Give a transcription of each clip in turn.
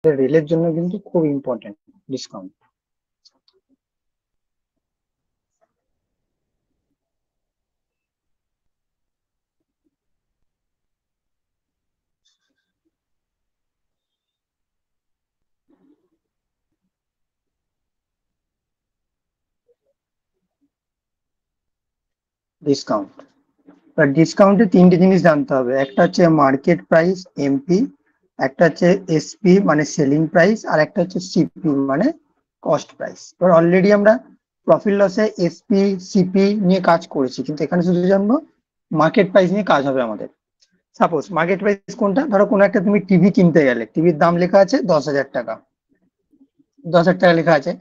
রেলের জন্য কিন্তু খুব ইম্পর্টেন্ট ডিসকাউন্ট। ডিসকাউন্ট, ডিসকাউন্টে তিনটে জিনিস জানতে হবে। একটা হচ্ছে মার্কেট প্রাইস এমপি, একটা হচ্ছে এসপি মানে সেলিং প্রাইস, আর একটা হচ্ছে সিপি মানে কস্ট প্রাইস। এবার অলরেডি আমরা প্রফিট লসে এসপি সিপি নিয়ে কাজ করেছি, কিন্তু এখানে শুধু জানবো মার্কেট প্রাইস নিয়ে কাজ হবে আমাদের। সাপোজ মার্কেট প্রাইস কোনটা, ধরো কোনো একটা তুমি টিভি কিনতে গেলে, টিভির দাম লেখা আছে 10,000 টাকা, 10,000 টাকা লেখা আছে।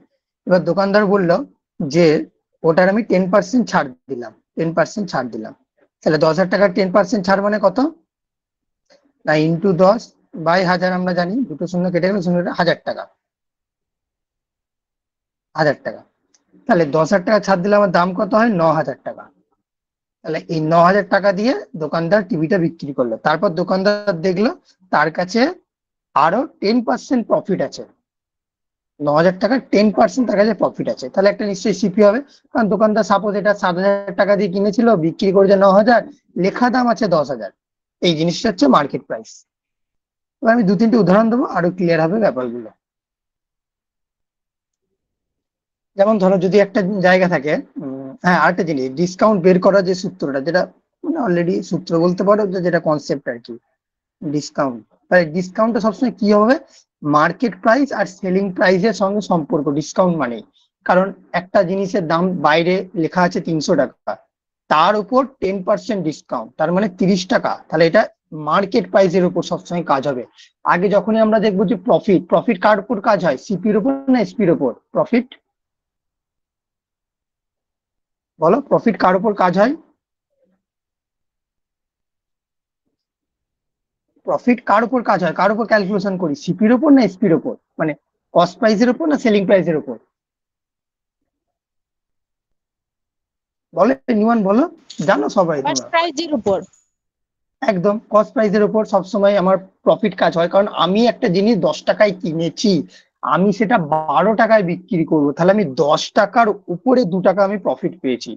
এবার দোকানদার বললো যে ওটার আমি 10% ছাড় দিলাম, 10% ছাড় দিলাম। তাহলে 10,000 টাকার 10% ছাড় মানে কত, না ইন্টু 10/1000, আমরা জানি দুটো শূন্য কেটে গেলে শূন্য 1,000 টাকা, 1,000 টাকা। তাহলে 10,000 টাকা ছাড় দিলে আমার দাম কত হয়, 9,000 টাকা। তাহলে এই 9,000 টাকা দিয়ে দোকানদার টিভিটা বিক্রি করলো। তারপর দোকানদার দেখলো তার কাছে আরো 10% প্রফিট আছে, 9,000 টাকার 10% তার কাছে প্রফিট আছে, তাহলে একটা নিশ্চয়ই সিপি হবে। কারণ দোকানদার সাপোজ এটা 7,000 টাকা দিয়ে কিনেছিল, বিক্রি করেছে 9,000, লেখা দাম আছে 10,000। এই জিনিসটা হচ্ছে মার্কেট প্রাইস। এবার আমি 2-3টে উদাহরণ দেবো, আরো ক্লিয়ার হবে ব্যাপারগুলো। যেমন ধরো যদি একটা জায়গা থাকে, হ্যাঁ আরেকটা জিনিস, ডিসকাউন্ট বের করার যে সূত্রটা, যেটা মানে অলরেডি সূত্র বলতে পারো, যেটা কনসেপ্ট আর কি, ডিসকাউন্ট। তাই ডিসকাউন্টটা সবসময় কি হবে, মার্কেট প্রাইস আর সেলিং প্রাইসের সঙ্গে সম্পর্ক ডিসকাউন্ট মানে। কারণ একটা জিনিসের দাম বাইরে লেখা আছে 300 টাকা, তার উপর 10% ডিসকাউন্ট, তার মানে 30 টাকা, তাহলে এটা মার্কেট প্রাইসের উপর সবসময় কাজ হবে। আগে যখনই আমরা দেখবো যে প্রফিট, প্রফিট কার উপর কাজ হয়, সিপির উপর না এসপির উপর, প্রফিট বলো, প্রফিট কার উপর কাজ হয়, প্রফিট কার উপর কাজ হয়, কার উপর ক্যালকুলেশন করি, সিপির উপর না এসপির উপর, মানে কস্ট প্রাইসের উপর না সেলিং প্রাইসের উপর, বলো নিমান বলো, জানো সবাই কস্ট তোমরা। প্রাইজের উপর। একদম কস্ট প্রাইসের উপর সবসময় আমার প্রফিট কাজ হয়, কারণ আমি একটা জিনিস 10 টাকায় কিনেছি, আমি সেটা 12 টাকায় বিক্রি করবো, তাহলে আমি 10 টাকার উপরে 2 টাকা আমি প্রফিট পেয়েছি।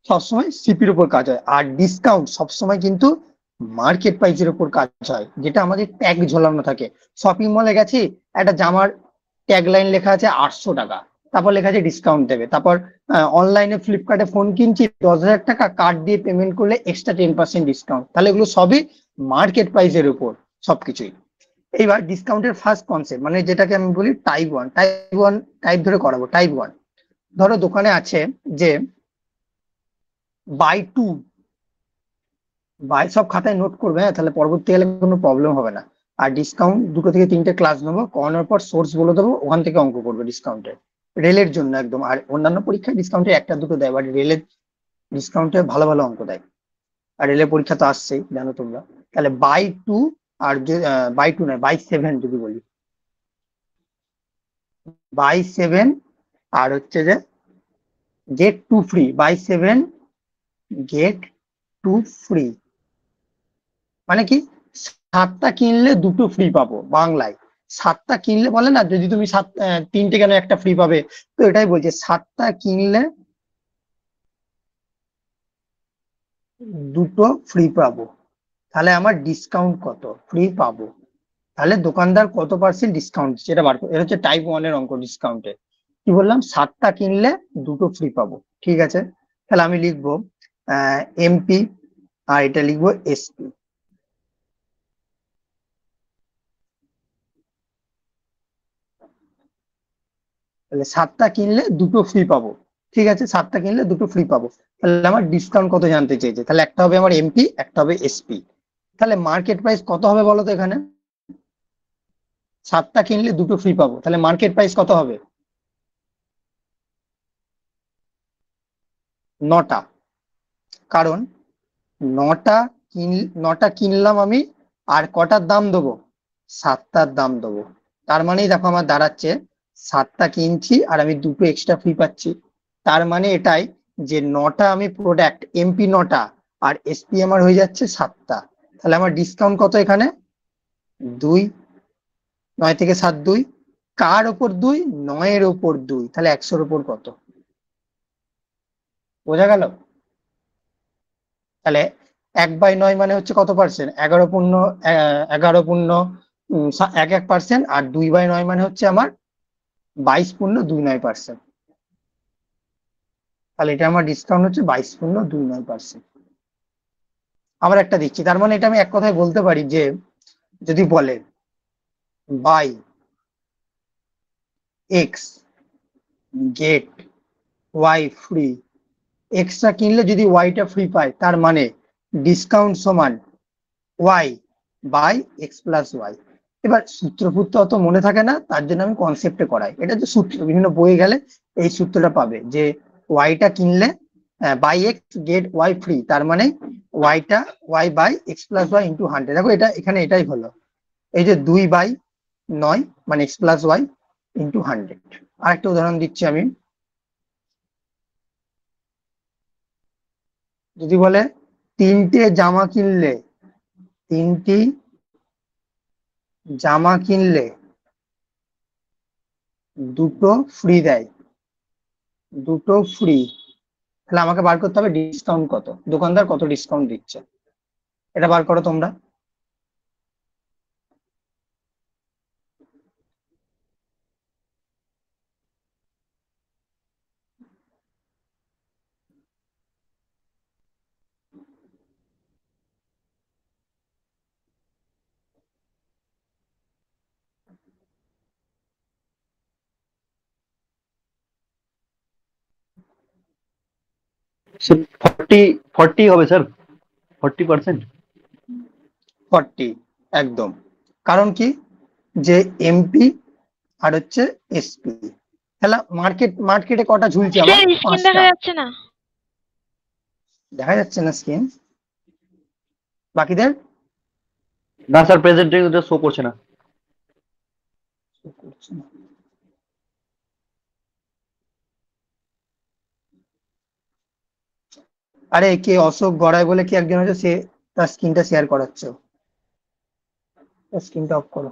সবসময় সিপির উপর কাজ হয়। আর ডিসকাউন্ট সবসময় কিন্তু মার্কেট প্রাইসের উপর কাজ হয়, যেটা আমাদের ট্যাগ ঝোলানো থাকে। শপিং মলে গেছি, একটা জামার ট্যাগ লাইন লেখা আছে 800 টাকা, তারপর লেখা আছে ডিসকাউন্ট দেবে। তারপর অনলাইনে ফ্লিপকার্টে ফোন কিনছি, 10,000 টাকা, কার্ড দিয়ে পেমেন্ট করলে এক্সট্রা 10% ডিসকাউন্ট, তাহলে এগুলো সবই মার্কেট প্রাইসের উপর সবকিছুই। এইবার ডিসকাউন্টের ফার্স্ট কনসেপ্ট মানে যেটাকে আমি বলি টাইপ ওয়ান টাইপ ধরে করাবো। টাইপ 1, ধরো দোকানে আছে যে বাই টু বাই, সব খাতায় নোট করবে, হ্যাঁ, তাহলে পরবর্তীকালে কোনো প্রবলেম হবে না। আর ডিসকাউন্ট 2 থেকে 3টে ক্লাস নেবো, করানোর পর সোর্স বলে দেবো, ওখান থেকে অঙ্ক করবে ডিসকাউন্টের, রেলের জন্য একদম। আর অন্যান্য পরীক্ষায় ডিসকাউন্টে একটা দুটো দেয়, বাট রেলের ডিসকাউন্টে ভালো ভালো অঙ্ক দেয়। আর রেলের পরীক্ষা তো আসছেই জানো তোমরা। তাহলে বাই টু, আর বাই টু নয়, বাই 7 যদি বলি, বাই 7, আর হচ্ছে যে get two free, buy 7 get two free মানে কি, 7টা কিনলে 2টো ফ্রি পাবো বাংলায়। 7টা কিনলে বলে না, যদি তুমি 3টে কেন একটা ফ্রি পাবে, তো এটাই বলছে 7টা কিনলে 2টো ফ্রি পাবো। তাহলে আমার ডিসকাউন্ট কত, ফ্রি পাবো, তাহলে দোকানদার কত পার্সেন্ট ডিসকাউন্ট, সেটা বার করো। এটা হচ্ছে টাইপ 1 এর অঙ্ক ডিসকাউন্টে। কি বললাম, 7টা কিনলে 2টো ফ্রি পাবো, ঠিক আছে। তাহলে আমি লিখবো এমপি, আর এটা লিখবো এসপি। তাহলে 7টা কিনলে 2টো ফ্রি পাবো, ঠিক আছে, 7টা কিনলে 2টো ফ্রি পাবো। তাহলে আমার ডিসকাউন্ট কত জানতে চেয়েছে, তাহলে একটা হবে আমার এমপি, একটা হবে এসপি। তাহলে মার্কেট প্রাইস কত হবে বলো তো এখানে, 7টা কিনলে 2টো ফ্রি পাবো, তাহলে মার্কেট প্রাইস কত হবে, 9টা। কারণ 9টা 9টা কিনলাম আমি, আর কটার দাম দেবো, 7টার দাম দেবো। তার মানেই দেখো আমার দাঁড়াচ্ছে 7টা কিনছি আর আমি 2টো এক্সট্রা ফ্রি পাচ্ছি। তার মানে এটাই যে 9টা আমি প্রোডাক্ট, এমপি 9টা আর এসপি আমার হয়ে যাচ্ছে 7টা। তাহলে আমার ডিসকাউন্ট কত এখানে, 2। 9 থেকে 7 2, কার ওপর 2? 9 এর ওপর 2, তাহলে 100 এর ওপর কত? বোঝা গেল? তাহলে 1/9 মানে হচ্ছে কত পার্সেন্ট? 11.11.1 আর 2/9 মানে হচ্ছে আমার 22.29%। তাহলে এটা আমার ডিসকাউন্ট হচ্ছে 22.29%। আবার একটা দিচ্ছি, তার মানে এটা আমি এক কথায় বলতে পারি যে যদি বলে buy X get Y free, extra কিনলে যদি ওয়াইটা ফ্রি পায়, তার মানে ডিসকাউন্ট সমান Y by X plus Y. এবার সূত্রপুত্র অত মনে থাকে না, তার জন্য আমি কনসেপ্টে করাই। এটা যে সূত্র, বিভিন্ন বইয়ে গেলে এই সূত্রটা পাবে যে ওয়াইটা কিনলে buy X get Y free, তার মানে ওয়াইটা Y by X plus Y into 100। দেখো এটা এখানে এটাই হলো, এই যে 2/9 মানে এক্স প্লাস ওয়াই ইন্টু 100। আরেকটা উদাহরণ দিচ্ছি আমি, যদি বলে তিনটে জামা কিনলে, তিনটি জামা কিনলে দুটো ফ্রি দেয়, দুটো ফ্রি, তাহলে আমাকে বার করতে হবে ডিসকাউন্ট কত, দোকানদার কত ডিসকাউন্ট দিচ্ছে, এটা বার করো তোমরা। ফর্টি ফর্টি হবে স্যার, 40%। 40, একদম। কারণ কি, যে এমপি আর হচ্ছে এসপি, তাহলে মার্কেটে কটা ঝুলছে আমার? স্যার স্ক্রিন 5টা। দেখা যাচ্ছে না। দেখা যাচ্ছে না স্ক্রিন বাকিদের? না স্যার, প্রেজেন্টিং শো করছে না। আরে কে অশোক গড়াই বলে কি একজন আছে, সে তার স্ক্রিনটা শেয়ার করাচ্ছে, স্ক্রিনটা অফ করো।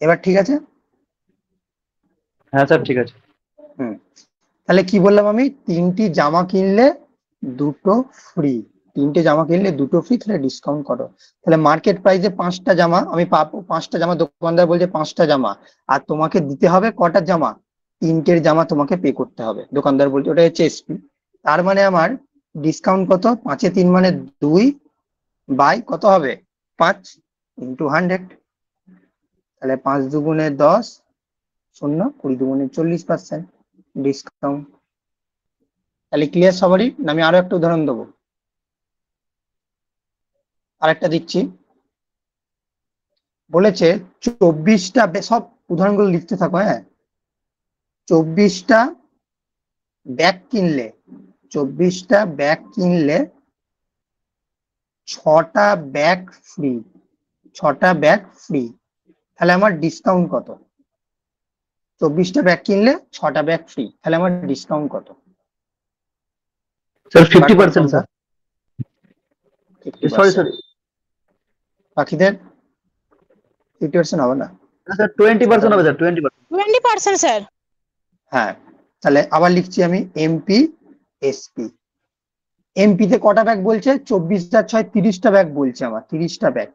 এবার ঠিক আছে? হ্যাঁ স্যার, ঠিক আছে। হুম, তাহলে কি বললাম আমি, তিনটি জামা কিনলে দুটো ফ্রি, তিনটে জামা কিনলে দুটো ফ্রি, তাহলে ডিসকাউন্ট করো। তাহলে মার্কেট প্রাইসে 5টা জামা আমি পাবো, 5টা জামা, দোকানদার বলছে 5টা জামা, আর তোমাকে দিতে হবে কটা জামা? তিনটের জামা তোমাকে পে করতে হবে, দোকানদার বলছে, ওটা হচ্ছে এসপি। তার মানে আমার ডিসকাউন্ট কত? 5 এ 3 মানে 2 বাই কত হবে? 5 ইন্টু 100। তাহলে 5 দুগুণে 10, 0, 20 দুগুণে 40% ডিসকাউন্ট। তাহলে ক্লিয়ার সবারই? না আমি আরো একটা উদাহরণ দেবো, আরেকটা দিচ্ছি। বলেছে 24টা, সব উদাহরণগুলো লিখতে থাকো, হ্যাঁ। 24টা ব্যাগ কিনলে, 24টা ব্যাগ কিনলে 6টা ব্যাগ ফ্রি, 6টা ব্যাগ ফ্রি, তাহলে আমার ডিসকাউন্ট কত? 24টা ব্যাগ কিনলে 6টা ব্যাগ ফ্রি, তাহলে আমার ডিসকাউন্ট কত? স্যার বার করো 50%, তোমরা। স্যার। সরি 50%। সরি, বাকিদের 50% হবে না? স্যার 20% হবে স্যার, 20%। 20% স্যার। হ্যাঁ, তাহলে আবার লিখছি আমি এমপি এসপি। এমপি তে কটা ব্যাগ বলছে? 24 আর 6 30টা ব্যাগ বলছে আমার, 30টা ব্যাগ।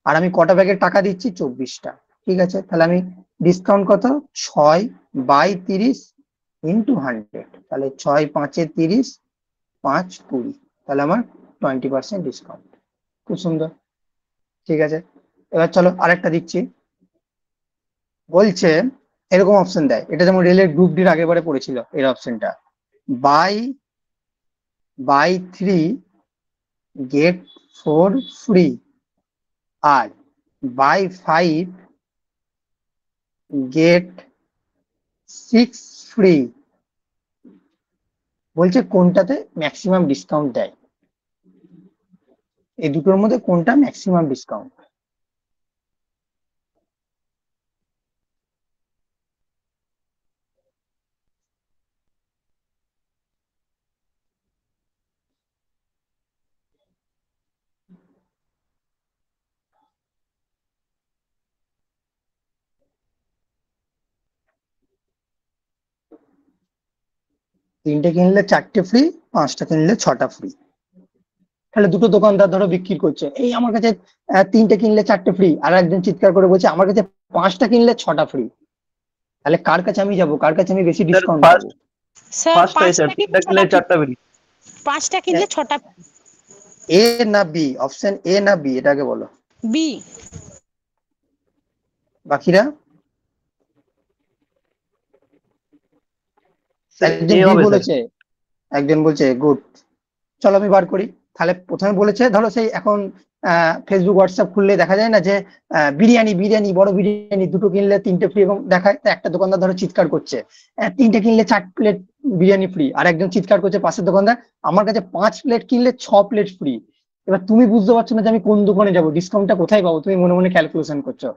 আর আমি কটা ব্যাগের টাকা দিচ্ছি? 24টা। ঠিক আছে, তাহলে আমি ডিসকাউন্ট কত? 6/30 ইন্টু 100, তাহলে 6 5 30, 5 20, তাহলে আমার 20% ডিসকাউন্ট। খুব সুন্দর। ঠিক আছে, এবার চলো আরেকটা দিচ্ছি। বলছে এরকম অপশন দেয়, এটা যেমন রেলের গ্রুপ ডির আগেবারে পড়েছিল এর অপশনটা, বাই 3 গেট 4 ফ্রি, আর বাই 5 গেট 6 ফ্রি। বলছে কোনটাতে ম্যাক্সিমাম ডিসকাউন্ট দেয়, এই দুটোর মধ্যে কোনটা ম্যাক্সিমাম ডিসকাউন্ট? তিনটে কিনলে চারটে ফ্রি, পাঁচটা কিনলে ছটা ফ্রি। তাহলে দুটো দোকানদার ধরো বিক্রি করছে, এই আমার কাছে তিনটে কিনলে চারটে ফ্রি, আর একজন চিৎকার করে বলছে আমার কাছে পাঁচটা কিনলে ছটা ফ্রি। তাহলে কার কাছে আমি যাবো, কার কাছে আমি বেশি স্যার ডিসকাউন্ট পাবো? ফার্স্ট স্যার ফার্স্টটাই স্যার, তিনটা কিনলে চারটা ফ্রি। পাঁচটা কিনলে ছটা এ না বি, অপশন এ না বি, এটাকে বলো। বি। বাকিরা? স্যার একজন এ বি হবে স্যার। বলেছে, একজন বলছে গুড। চলো আমি বার করি। তাহলে প্রথমে বলেছে ধরো সেই এখন ফেসবুক হোয়াটসঅ্যাপ খুললে দেখা যায় না যে বিরিয়ানি বিরিয়ানি বড় বিরিয়ানি দুটো কিনলে তিনটে ফ্রি, এবং দেখায় তো একটা দোকানদার ধরো চিৎকার করছে তিনটে কিনলে 4 প্লেট বিরিয়ানি ফ্রি, আর একজন চিৎকার করছে পাশের দোকানদার আমার কাছে 5 প্লেট কিনলে 6 প্লেট ফ্রি। এবার তুমি বুঝতে পারছো না যে আমি কোন দোকানে যাবো, ডিসকাউন্টটা কোথায় পাবো, তুমি মনে মনে ক্যালকুলেশন করছো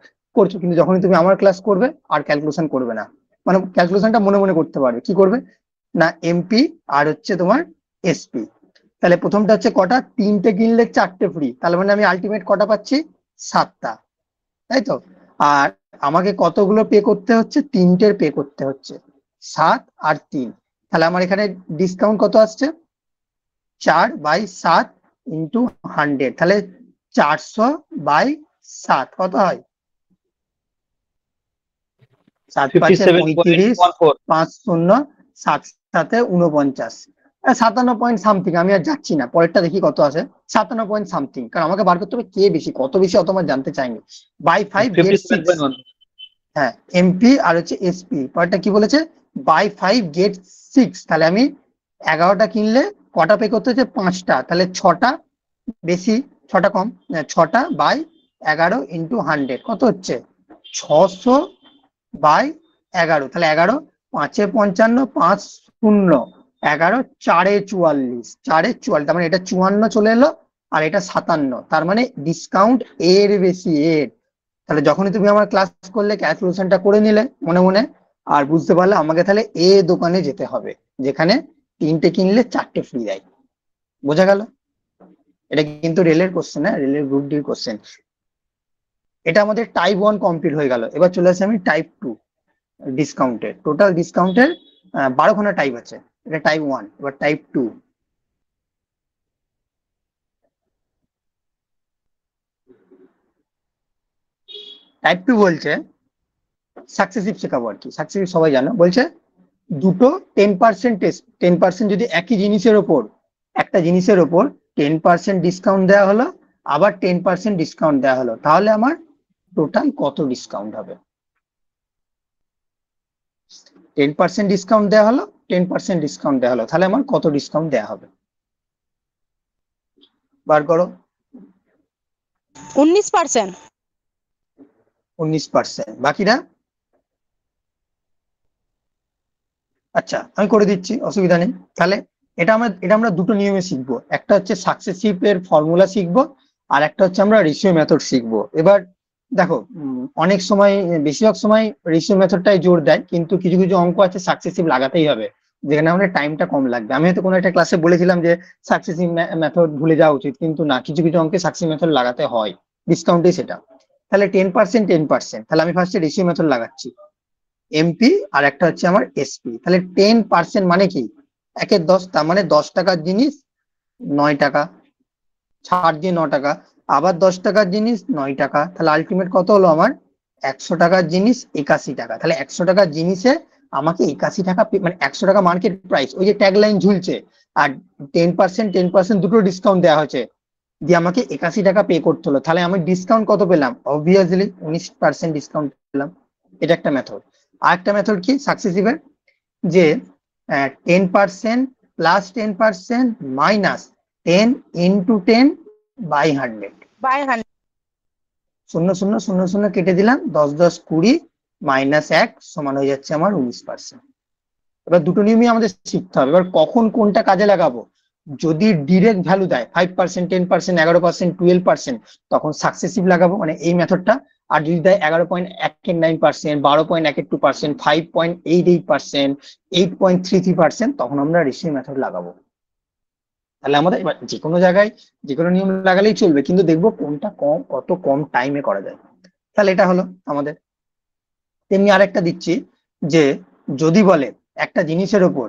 কিন্তু যখনই তুমি আমার ক্লাস করবে আর ক্যালকুলেশন করবে না, মানে ক্যালকুলেশনটা মনে মনে করতে পারবে। কি করবে না, এমপি আর হচ্ছে তোমার এসপি। তাহলে প্রথমটা হচ্ছে কটা, তিনটে কিনলে চারটে ফ্রি, তাহলে মানে আমি আলটিমেট কটা পাচ্ছি, 7টা, তাই তো। আর আমাকে কতগুলো পে করতে হচ্ছে, তিনটের পে করতে হচ্ছে, 7 আর 3। তাহলে আমার এখানে ডিসকাউন্ট কত আসছে, 4/7 ইন্টু 100, তাহলে 400/7 কত হয়, 7 পাঁচে 35, 57.14। 5 শূন্য, 7 সাথে 49, 57 পয়েন্ট সামথিং। আমি আর যাচ্ছি না, পরেরটা দেখি কত আছে, 57 পয়েন্ট সামথিং, কারণ আমাকে বার করতে হবে কে বেশি, কত বেশি অত আমার জানতে চাইনি। Buy 5 get 6। 57.1। হ্যাঁ, এমপি আর হচ্ছে এসপি, পরেরটা কি বলেছে, বাই 5 গেট 6। তাহলে আমি 11টা কিনলে কটা পে করতে হচ্ছে, 5টা, তাহলে 6টা বেশি 6টা কম, 6টা বাই 11 ইন্টু 100 কত হচ্ছে, 600/11। তাহলে 11 5-এ 55, 5 শূন্য, 11 4-এ 44, 4-এ 44, তার মানে এটা 54 চলে এলো, আর এটা 57, তার মানে ডিসকাউন্ট এর বেশি এর। তাহলে যখনই তুমি আমার ক্লাস করলে ক্যালকুলেশনটা করে নিলে মনে মনে, আর বুঝতে পারলে আমাকে তাহলে এ দোকানে যেতে হবে, যেখানে তিনটে কিনলে চারটে ফ্রি দেয়। বোঝা গেল? এটা কিন্তু রেলের কোশ্চেন, হ্যাঁ, রেলের গ্রুপ ডি কোশ্চেন। এটা আমাদের টাইপ 1 কমপ্লিট হয়ে গেল। এবার চলে আসি আমি টাইপ 2 ডিসকাউন্টের। টোটাল ডিসকাউন্টের 12খানা টাইপ আছে, এটা টাইপ 1। এবার টাইপ 2, টাইপ 2 বলছে সাকসেসিভ শেখাবো আর কি, সাকসেসিভ সবাই জানো, বলছে দুটো 10% 10% যদি একই জিনিসের ওপর, একটা জিনিসের ওপর 10% ডিসকাউন্ট দেওয়া হলো, আবার 10% ডিসকাউন্ট দেওয়া হলো, তাহলে আমার টোটাল কত ডিসকাউন্ট হবে। 10% ডিসকাউন্ট দেওয়া হলো, 10% ডিসকাউন্ট দেওয়া হলো, তাহলে আমার কত ডিসকাউন্ট দেওয়া হবে, বার করো। 19%। 19%। বাকিরা? আচ্ছা আমি করে দিচ্ছি, অসুবিধা নেই। তাহলে এটা আমরা দুটো নিয়মে শিখবো, একটা হচ্ছে সাকসেসিভ এর ফর্মুলা শিখবো, আর একটা হচ্ছে আমরা রেশিও মেথড শিখবো। এবার দেখো অনেক সময়, বেশিরভাগ সময় রেশিও মেথডটাই জোর দেয়, কিন্তু কিছু কিছু অঙ্ক আছে সাকসেসিভ লাগাতেই হবে, যেখানে আমাদের টাইমটা কম লাগবে। আমি হয়তো কোনো একটা ক্লাসে বলেছিলাম যে সাকসেসিভ মেথড ভুলে যাওয়া উচিত, কিন্তু না, কিছু কিছু অঙ্কে সাকসেসিভ মেথড লাগাতে হয়, ডিসকাউন্টই সেটা। তাহলে 10% 10%, তাহলে আমি ফার্স্টে রেশিও মেথড লাগাচ্ছি, এমপি আর একটা হচ্ছে আমার এসপি। তাহলে 10% মানে কি, 1/10, তার মানে 10 টাকার জিনিস 9 টাকা, ছাড় দিয়ে 9 টাকা, আবার 10 টাকার জিনিস 9 টাকা, তাহলে আলটিমেট কত হলো আমার, 100 টাকার জিনিস 81 টাকা। তাহলে 100 টাকার জিনিসে আমাকে 81 টাকা, মানে 100 টাকা মার্কেট প্রাইস, ওই যে ট্যাগ লাইন ঝুলছে, আর 10% দুটো ডিসকাউন্ট দেওয়া হয়েছে, দিয়ে আমাকে 81 টাকা পে করতে হলো, তাহলে আমি ডিসকাউন্ট কত পেলাম, অবভিয়াসলি 19% ডিসকাউন্ট পেলাম। এটা একটা মেথড। আর একটা মেথড কি সাকসেসিভের, যে 10% প্লাস 10% মাইনাস 10 ইন্টু 10/100, বাই 100। শূন্য শূন্য শূন্য শূন্য কেটে দিলাম, 10 10 20 মাইনাস 1 সমান হয়ে যাচ্ছে আমার 19%। এবার দুটো নিয়মই আমাদের শিখতে হবে। এবার কখন কোনটা কাজে লাগাবো, যদি ডিরেক্ট ভ্যালু দেয় 5%, 10%, 11%, 12%, তখন সাকসেসিভ লাগাবো, মানে এই মেথডটা। আর যদি দেয় 11.189%, 12.182%, 5.88%, 8.33%, তখন আমরা রেশিও মেথড লাগাবো। তাহলে আমাদের এবার যে কোনো জায়গায় যে কোনো নিয়ম লাগালেই চলবে, কিন্তু দেখবো কোনটা কত কম টাইমে করা যায়। তাহলে এটা হলো আমাদের। তেমনি আরেকটা দিচ্ছি, যে যদি বলে একটা জিনিসের উপর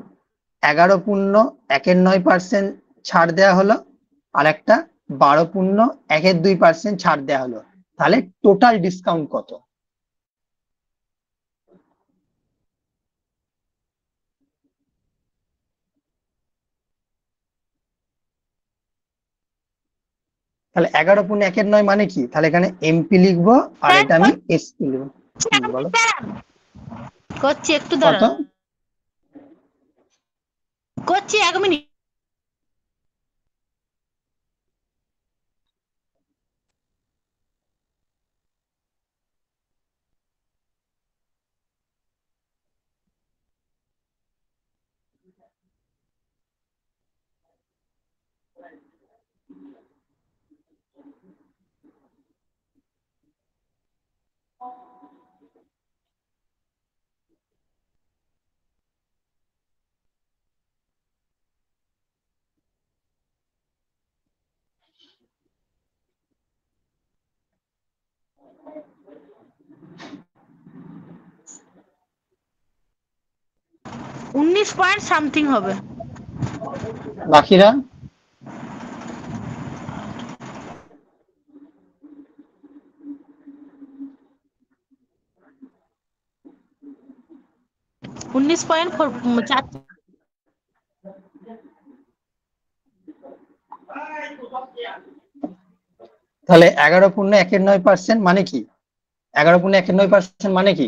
11.9% ছাড় দেওয়া হলো, আর একটা 12.2% ছাড় দেওয়া হলো, তাহলে টোটাল ডিসকাউন্ট কত? তাহলে 11.9 মানে কি? তাহলে এখানে এমপি লিখবো আর স্যার, এটা আমি এসপি লিখবো। বলো করছি একটু কত? দাঁড়ান, করছি 1 মিনিট। উনিশ পয়েন্ট সামথিং হবে। বাকিরা? উনিশ পয়েন্ট চার। তাহলে 11.9% মানে কি? 11.9% মানে কি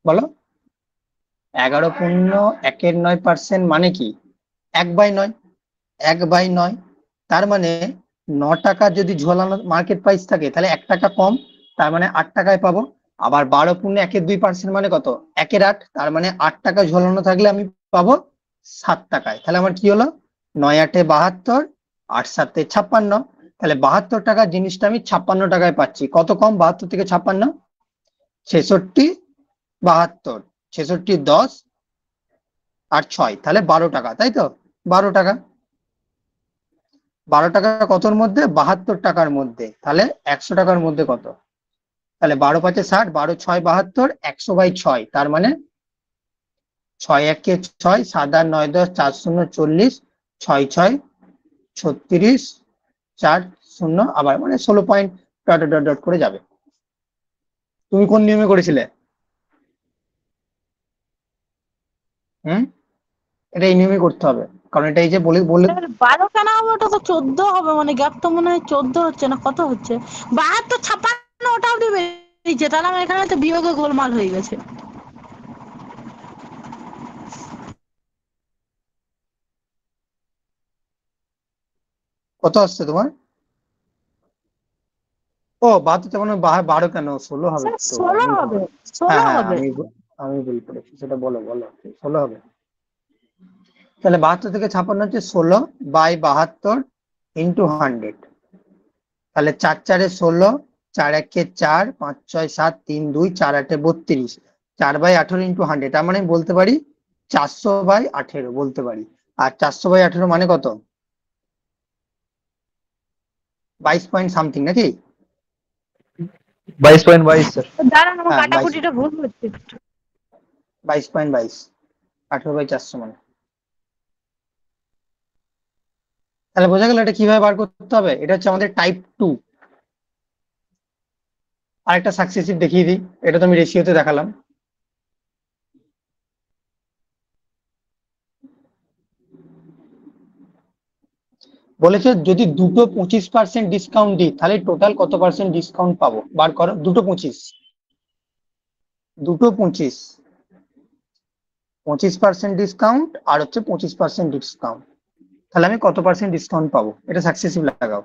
বলো? 11.9% মানে কি? 1/9, 1/9। তার মানে 9 টাকা যদি ঝোলানো মার্কেট প্রাইস থাকে তাহলে 1 টাকা কম, তার মানে 8 টাকায় পাবো। আবার 12.2% মানে কত? 1/8, তার মানে 8 টাকা ঝোলানো থাকলে আমি পাবো 7 টাকায়। তাহলে আমার কি হলো? 9 8 72, 8 7 56। তাহলে 72 টাকার জিনিসটা আমি 56 টাকায় পাচ্ছি। কত কম 72 থেকে 56? 66, 72, 66, 10 আর 6, তাহলে 12 টাকা, তাই তো? 12 টাকা। 12 টাকা কতর মধ্যে? 72 টাকার মধ্যে। তাহলে 100 টাকার মধ্যে কত? তাহলে 12 5 60, 12 6 72, 100/6, তার মানে 6 1 6, 7 8 9 10, 4 0 40, 6 6 36, 4 0, আবার মানে 16 পয়েন্ট ডট ডট ডট করে যাবে। তুমি কোন নিয়মে করেছিলে? হুম, এটা এই নিয়মে করতে হবে, কারণ এটা এই যে বলে বলে 12 কেন হবে? ওটা তো 14 হবে, মানে গ্যাপ তো মনে হয় 14 হচ্ছে না, কত হচ্ছে? 72 56 ওটা অব্দি বেরিয়েছে, তাহলে আমার এখানে তো বিয়োগে গোলমাল হয়ে গেছে। কত আসছে তোমার? ও 72, মানে 12 কেন, 16 হবে স্যার তো। 16 আমি হবে, হ্যাঁ 16 হ্যাঁ হবে। আমি ভুল করেছি, সেটা বলো বলো। 16 হবে। তাহলে 72 থেকে 56 হচ্ছে 16/72 ইন্টু 100। তাহলে 4 4 16, 4 1 4, 5 6 7, 3 2, 4 8 32, 4/18 ইন্টু 100, তার মানে আমি বলতে পারি 400/18 বলতে পারি। আর 400/18 মানে কত? 22 পয়েন্ট সামথিং নাকি? 22.22 স্যার। দাঁড়ান, আমার হ্যাঁ 22, কাটাকুটিটা ভুল হচ্ছে। 22.22, 18/400 মানে। তাহলে বোঝা গেল এটা কিভাবে বার করতে হবে। এটা হচ্ছে আমাদের টাইপ 2। আরেকটা সাকসেসিভ দেখিয়ে দিই, এটা তো আমি রেশিওতে দেখালাম। বলেছে যদি দুটো 25% ডিসকাউন্ট দিই তাহলে টোটাল কত পার্সেন্ট ডিসকাউন্ট পাবো, বার করো। দুটো 25, দুটো 25, 25% ডিসকাউন্ট আর হচ্ছে 25% ডিসকাউন্ট, তাহলে আমি কত পার্সেন্ট ডিসকাউন্ট পাবো? এটা সাকসেসিভ লাগাও।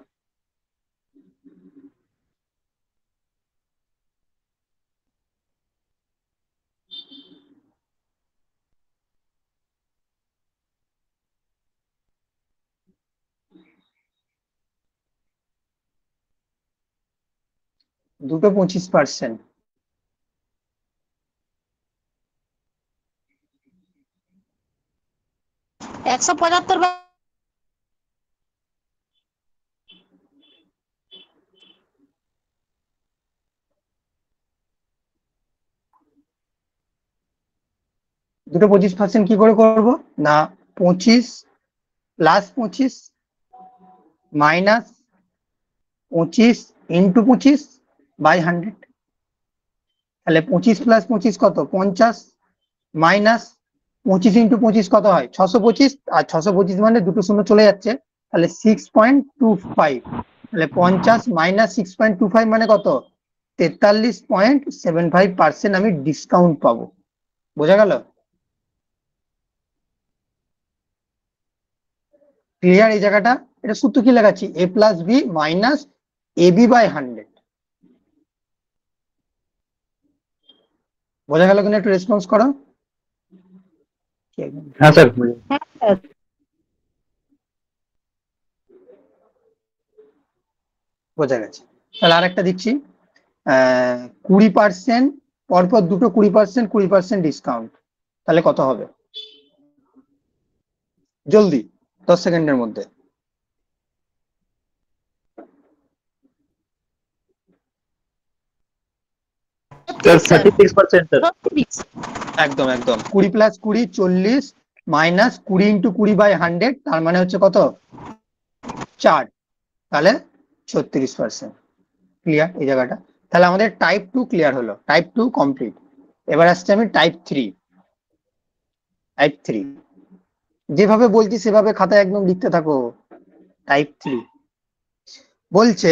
দুটো 25%, 175। দুটো 25% কি করে করব না, 25 প্লাস 25 মাইনাস 25 ইন্টু 25 বাই 100। তাহলে 25 প্লাস 25 কত 50 মাইনাস 25 ইন্টু 25 কত হয় 625, আর 625 মানে দুটো শূন্য চলে যাচ্ছে, তাহলে 6.25। তাহলে 50 মাইনাস 6.25 মানে কত 43.75% আমি ডিসকাউন্ট পাবো। বোঝা গেল? ক্লিয়ার এই জায়গাটা? এটা সূত্র কি লাগাচ্ছি, a plus B minus A B by 100। বোঝা গেল কিনা একটু রেসপন্স করো। হ্যাঁ স্যার। হ্যাঁ স্যার। বোঝা গেছে। তাহলে আরেকটা দিচ্ছি, 20% পরপর দুটো 20% 20% ডিসকাউন্ট, তাহলে কত হবে? জলদি 10 সেকেন্ডের মধ্যে। Sir 36% sir. 36। একদম একদম 20 প্লাস 20 40 মাইনাস 20 ইন্টু 20 বাই 100, তার মানে হচ্ছে কত 4, তাহলে 36%। ক্লিয়ার এই জায়গাটা? তাহলে আমাদের টাইপ 2 ক্লিয়ার হলো, টাইপ 2 কমপ্লিট। এবার আসছে আমি টাইপ 3। টাইপ 3 যেভাবে বলছি সেভাবে খাতায় একদম লিখতে থাকো। টাইপ 3 বলছে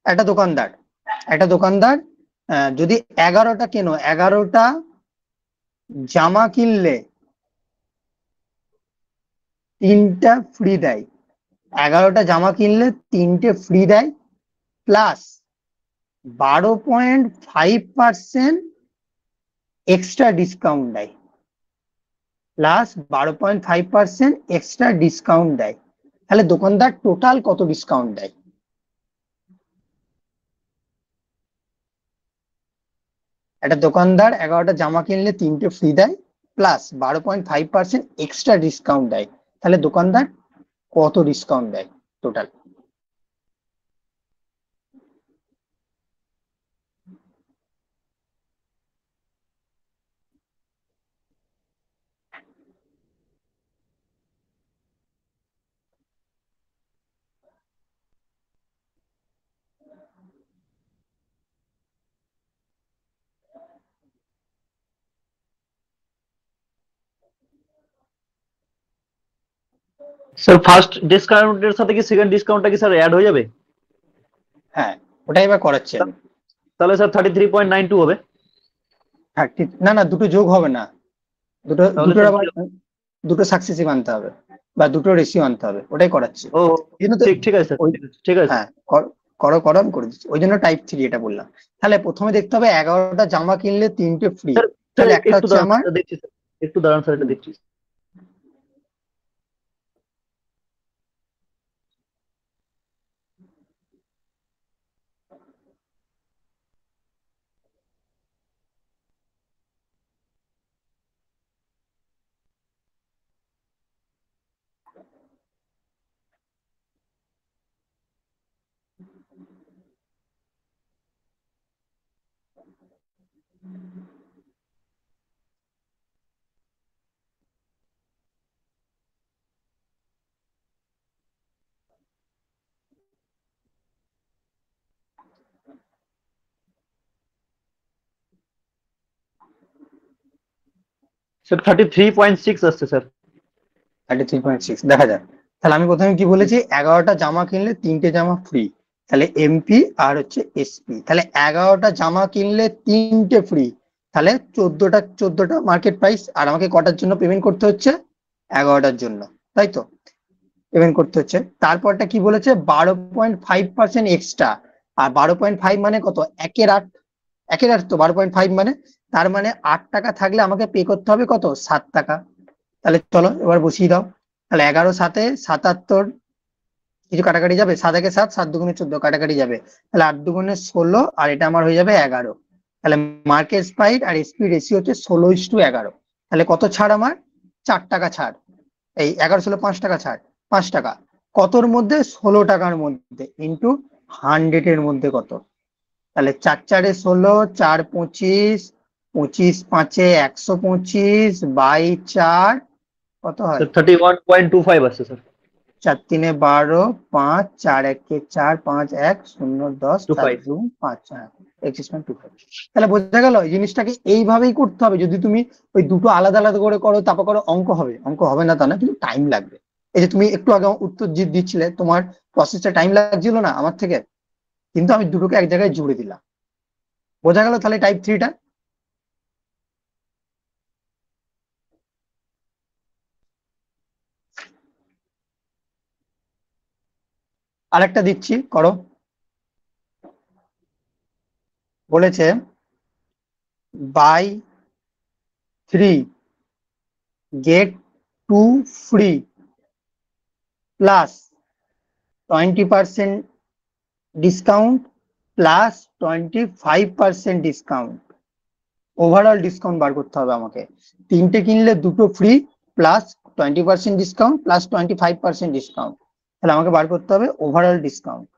একটা দোকানদার যদি 11টা কেনো, 11টা জামা কিনলে 3টা ফ্রি দেয়, 11টা জামা কিনলে 3টে ফ্রি দেয়, প্লাস 12.5% এক্সট্রা ডিসকাউন্ট দেয়, প্লাস 12.5% এক্সট্রা ডিসকাউন্ট দেয়। তাহলে দোকানদার টোটাল কত ডিসকাউন্ট দেয়? একটা দোকানদার 11টা জামা কিনলে 3টে ফ্রি দেয়, প্লাস 12.5% এক্সট্রা ডিসকাউন্ট দেয়, তাহলে দোকানদার কত ডিসকাউন্ট দেয় টোটাল? স্যার ফার্স্ট ডিসকাউন্টের সাথে কি সেকেন্ড ডিসকাউন্টটা কি স্যার অ্যাড হয়ে যাবে? হ্যাঁ, ওটাই এবার করাচ্ছি আমি। তাহলে স্যার 33.92 হবে। 30 না না, দুটো যোগ হবে না, দুটো তাহলে দুটোর স্যার আবার দুটো সাকসেসিভ আনতে হবে বা দুটো রেশিও আনতে হবে, ওটাই করাচ্ছি। ও এই জন্য তো ঠিক আছে স্যার, ওই ঠিক আছে। হ্যাঁ করো করো, আমি করে দিচ্ছি, ওই জন্য টাইপ 3 এটা বললাম। তাহলে প্রথমে দেখতে হবে 11টা জামা কিনলে 3টে ফ্রি, স্যার স্যার তাহলে একটা একটু হচ্ছে দাঁড়ান আমার স্যার, দেখছি স্যার, একটু দাঁড়ান স্যার, এটা দেখছি। স্যার 33.6 আসছে স্যার। 33.6 দেখা যাক। তাহলে আমি প্রথমে কি বলেছি, 11টা জামা কিনলে 3টে জামা ফ্রি, তাহলে এমপি আর হচ্ছে এসপি, তাহলে 11টা জামা কিনলে 3টে ফ্রি, তাহলে 14টা মার্কেট প্রাইস, আর আমাকে কটার জন্য পেমেন্ট করতে হচ্ছে 11টার জন্য, তাই তো পেমেন্ট করতে হচ্ছে। তারপরটা কি বলেছে 12.5% এক্সট্রা, আর 12.5 মানে কত 1/8, 1/8 তো 12.5 মানে, তার মানে 8 টাকা থাকলে আমাকে পে করতে হবে কত 7 টাকা। তাহলে চলো এবার বসিয়ে দাও। তাহলে 11 7 77, কিছু কাটাকাটি যাবে, 7 1 7, 7 2 14 কাটাকাটি যাবে, তাহলে 8 2 16, আর এটা আমার হয়ে যাবে 11। তাহলে মার্কেট প্রাইস আর এসপি রেশিও হচ্ছে 16:11। তাহলে কত ছাড় আমার 4 টাকা ছাড়, এই 11 16 5 টাকা ছাড়, 5 টাকা কতর মধ্যে 16 টাকার মধ্যে ইন্টু 100 এর মধ্যে কত, তাহলে 4 4 16, 4 25 25 5-এ 125 বাই 4 কত হয়? স্যার 31.25 আসছে স্যার। 4 3-এ 12, 5 4 1-এ 4 5 1 0 10 4 25। 2 5 25। তাহলে বোঝা গেল এই জিনিসটাকে এইভাবেই করতে হবে। যদি তুমি ওই দুটো আলাদা আলাদা করে করো তারপর করো, অঙ্ক হবে না তা না, কিন্তু টাইম লাগবে। এই যে তুমি একটু আগে উত্তর দিচ্ছিলে, তোমার প্রসেসটা টাইম লাগছিল না আমার থেকে, কিন্তু আমি দুটোকে এক জায়গায় জুড়ে দিলাম। বোঝা গেল তাহলে টাইপ 3টা। আরেকটা দিচ্ছি, করো। বলেছে buy 3 get 2 free plus 20% discount plus 25% discount. Overall discount বার করতে হবে আমাকে। তিনটে কিনলে দুটো ফ্রি প্লাস 20% ডিসকাউন্ট প্লাস 25% ডিসকাউন্ট। তাহলে আমাকে বার করতে হবে ওভারঅল ডিসকাউন্ট।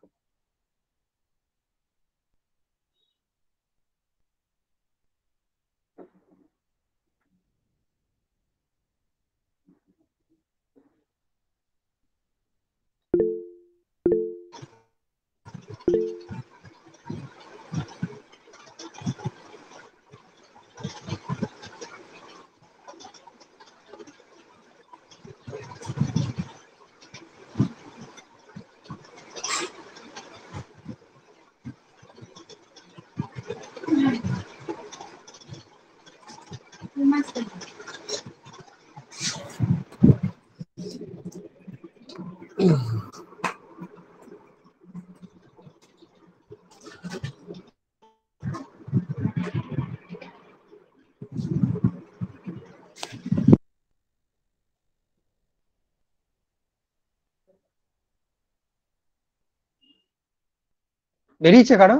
বেরিয়েছে কারো?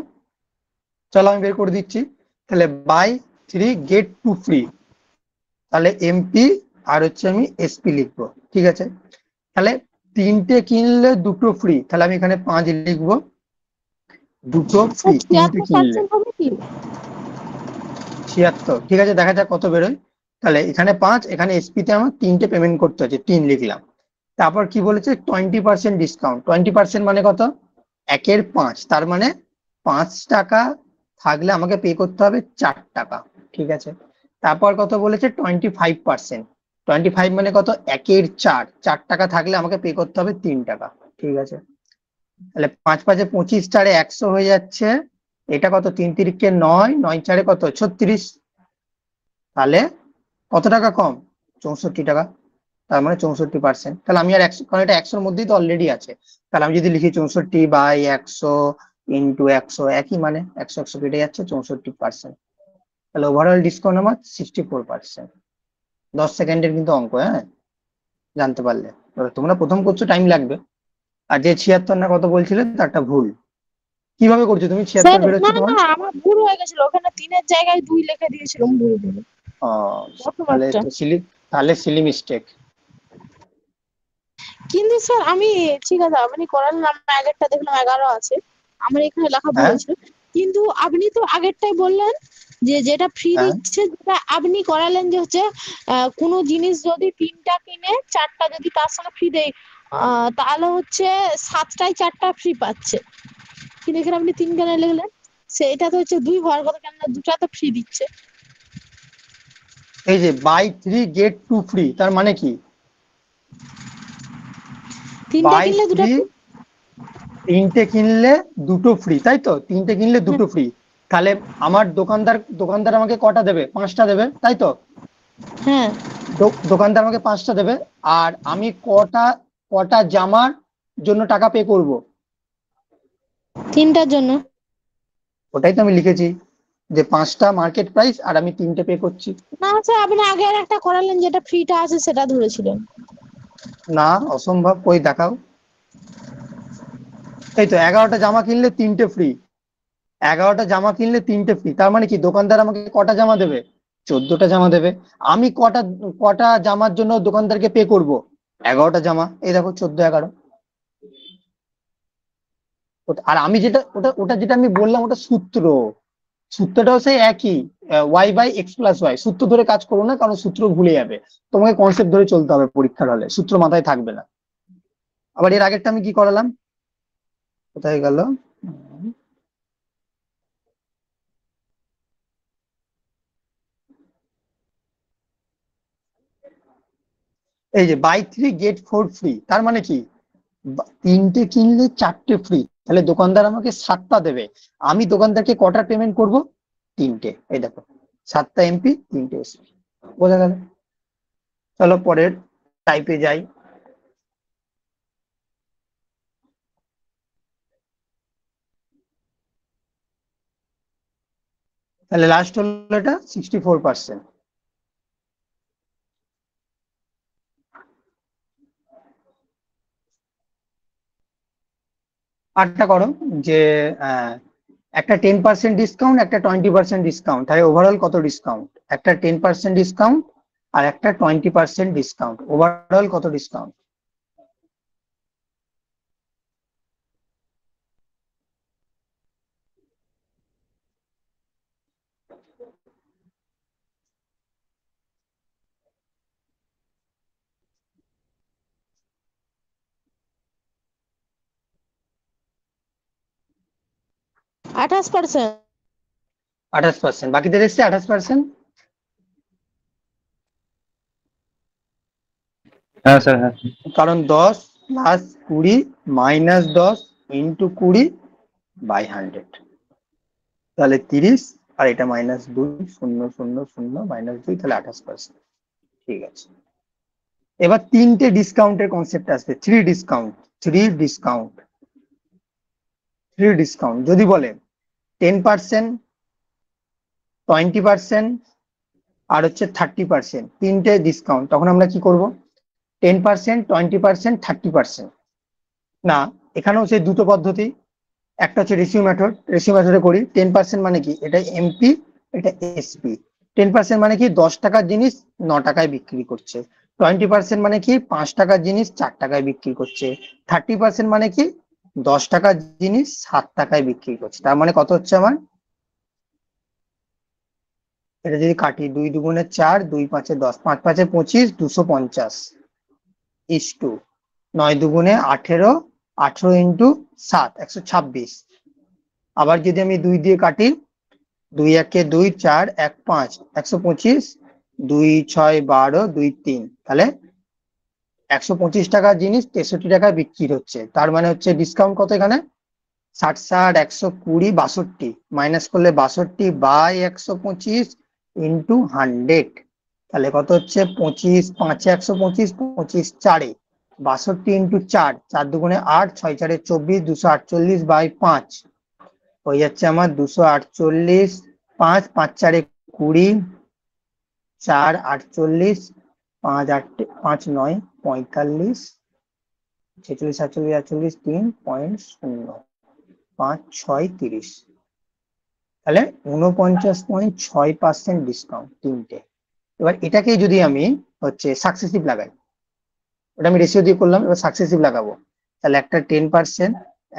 চলো আমি বের করে দিচ্ছি। তাহলে বাই 3 গেট 2 ফ্রি, তাহলে এমপি আর হচ্ছে আমি এসপি লিখবো, ঠিক আছে। তাহলে তিনটে কিনলে দুটো ফ্রি, তাহলে আমি এখানে 5 লিখবো। দুটো ফ্রি তিনটে কিনলে 76% হবে কি? 76, ঠিক আছে, দেখা যাক কত বেরোয়। তাহলে এখানে 5, এখানে এসপি তে আমার তিনটে পেমেন্ট করতে হচ্ছে, 3 লিখলাম। তারপর কি বলেছে 20% ডিসকাউন্ট। 20% মানে কত? 1-এর 5, তার মানে 5 টাকা থাকলে আমাকে পে করতে হবে 4 টাকা, ঠিক আছে। তারপর কত বলেছে 25%। 25 মানে কত? 1-এর 4, 4 টাকা থাকলে আমাকে পে করতে হবে 3 টাকা, ঠিক আছে। তাহলে 5 5-এ 25, 4-এ 100 হয়ে যাচ্ছে। এটা কত? 3 3-কে 9, 9 4-এ কত? 36। তাহলে কত টাকা কম? 64 টাকা। তার মানে 64%। তাহলে আমি আর 100, কারণ এটা 100-র মধ্যেই তো অলরেডি আছে। তাহলে আমি যদি লিখি 64/100 ইন্টু 100, একই মানে 100 100 কেটে যাচ্ছে, 64%। তাহলে ওভারঅল ডিসকাউন্ট আমার 64%। 10 সেকেন্ডের কিন্তু অঙ্ক, হ্যাঁ, জানতে পারলে। এবার তোমরা প্রথম করছো, টাইম লাগবে। আর যে 76 না কত বলছিলে তারটা ভুল। কিভাবে করছো তুমি? স্যার 76 বেরোচ্ছে না তোমার? না আমার ভুল হয়ে গেছিল, ওখানে 3-এর জায়গায় 2 লিখে দিয়েছিলাম ভুল করে। তাহলে প্রথমার্ধটা। তো সিলি মিস্টেক। কিন্তু স্যার আমি ঠিক আছে আপনি করালেন, আমি আগেরটা দেখলাম 11 আছে, আমার এখানে লেখা ভুল হ্যাঁ হয়েছিল। কিন্তু আপনি তো আগেরটাই বললেন যে যেটা ফ্রি হ্যাঁ দিচ্ছে, যেটা আপনি করালেন যে হচ্ছে কোনো জিনিস যদি 3টা কিনে 4টা যদি তার সঙ্গে ফ্রি দেয়, তাহলে হচ্ছে 7টায় 4টা ফ্রি পাচ্ছে। কিন্তু এখানে আপনি 3 কেন লিখলেন? সেটা তো হচ্ছে 2 হওয়ার কথা, কেননা 2টা তো ফ্রি দিচ্ছে। এই যে বাই 3 গেট 2 ফ্রি, তার মানে কি? 3টা বাই কিনলে 2টা 3, ফ্রি। তিনটে কিনলে দুটো ফ্রি, তাই তো? তিনটে কিনলে দুটো ফ্রি। তাহলে আমার দোকানদার আমাকে কটা দেবে? 5টা দেবে, তাই তো? হ্যাঁ। দোকানদার আমাকে 5টা দেবে। আর আমি কটা কটা জামার জন্য টাকা পে করব? 3টার জন্য। ওটাই তো আমি লিখেছি, যে 5টা মার্কেট প্রাইস আর আমি 3টে পে করছি। না স্যার আপনি আগে আর একটা করালেন যেটা ফ্রিটা আছে সেটা ধরেছিলেন। না, অসম্ভব, কই দেখাও। এই তো 11টা জামা কিনলে 3টে ফ্রি। 11টা জামা কিনলে 3টে ফ্রি, তার মানে কি দোকানদার আমাকে কটা জামা দেবে? 14টা জামা দেবে। আমি কটা কটা জামার জন্য দোকানদারকে পে করব? 11টা জামা। এই দেখো 14 11। আর আমি যেটা ওটা ওটা যেটা আমি বললাম ওটা সূত্র, সূত্রটাও সেই একই, Y by X plus Y. সূত্র ধরে কাজ করো না, কারণ সূত্র ভুলে যাবে। তোমাকে কনসেপ্ট ধরে চলতে হবে পরীক্ষার হলে, সূত্র মাথায় থাকবে না। আবার এর আগেরটা আমি কি করালাম, কোথায় গেল? এই যে বাই 3 গেট 4 ফ্রি, তার মানে কি? তিনটে কিনলে চারটে ফ্রি, তাহলে দোকানদার আমাকে 7টা দেবে। আমি দোকানদারকে কটা পেমেন্ট করব? 3টে। এই দেখো, 7টা এমপি 3টে এসপি। বোঝা গেল? চলো পরের টাইপে যাই। তাহলে লাস্ট হলো এটা 64%। আরটা করো যে একটা 10% ডিসকাউন্ট, একটা 20% ডিসকাউন্ট, তাহলে ওভারঅল কত ডিসকাউন্ট? একটা 10% ডিসকাউন্ট আর একটা 20% ডিসকাউন্ট, ওভারঅল কত ডিসকাউন্ট? 28%। 28%, বাকিদের এসছে 28%। হ্যাঁ স্যার, হ্যাঁ। কারণ 10 প্লাস 20 মাইনাস 10 ইন্টু 20 বাই 100, তাহলে 30, আর এটা মাইনাস 2, 0 0 0 মাইনাস 2, তাহলে 28%। ঠিক আছে, এবার তিনটে ডিসকাউন্টের কনসেপ্ট আসবে। 3 ডিসকাউন্ট, 3 ডিসকাউন্ট, 3 ডিসকাউন্ট যদি বলে 10%, 20% আর হচ্ছে 30%, তিনটে ডিসকাউন্ট, তখন আমরা কি করব? 10%, 20%, 30%। না, এখানেও সেই দুটো পদ্ধতি। একটা হচ্ছে রেশিও মেথড, রেশিও মেথডে করি। 10% মানে কি? এটা এমপি, এটা এসপি। 10% মানে কি? 10 টাকার জিনিস 9 টাকায় বিক্রি করছে। 20% মানে কি? 5 টাকার জিনিস 4 টাকায় বিক্রি করছে। 30% মানে কি? 10 টাকার জিনিস 7 টাকায় বিক্রি করছে। তার মানে কত হচ্ছে আমার? এটা যদি কাটি, 2 দুগুণে 4, 2 পাঁচে 10, 5 পাঁচে 25, 250 ইস টু 9 দুগুণে 18, 18 ইন্টু 7, 126। আবার যদি আমি 2 দিয়ে কাটি, 2 একে 2, 4 1 5, 125, 2 6 12, 2 3, তাহলে 125 টাকার জিনিস 63 টাকায় বিক্রি হচ্ছে। তার মানে হচ্ছে ডিসকাউন্ট কত এখানে? 60 60 120, 62, মাইনাস করলে 62 বাই 125 ইন্টু 100, তাহলে কত হচ্ছে? 25 5 125, 25 4, 62 ইন্টু 4, 4 দুগুণে 8, 6 4 24, 248 বাই 5 হয়ে যাচ্ছে আমার 248, 5 5 4 20, 4 48, 5 8 5 9 45, 46 47 48, 3.0, 5 6 30, তাহলে 49.6% ডিসকাউন্ট তিনটে। এবার এটাকে যদি আমি হচ্ছে সাকসেসিভ লাগাই, ওটা আমি রেশিও দিয়ে করলাম, এবার সাকসেসিভ লাগাবো। তাহলে একটা 10%,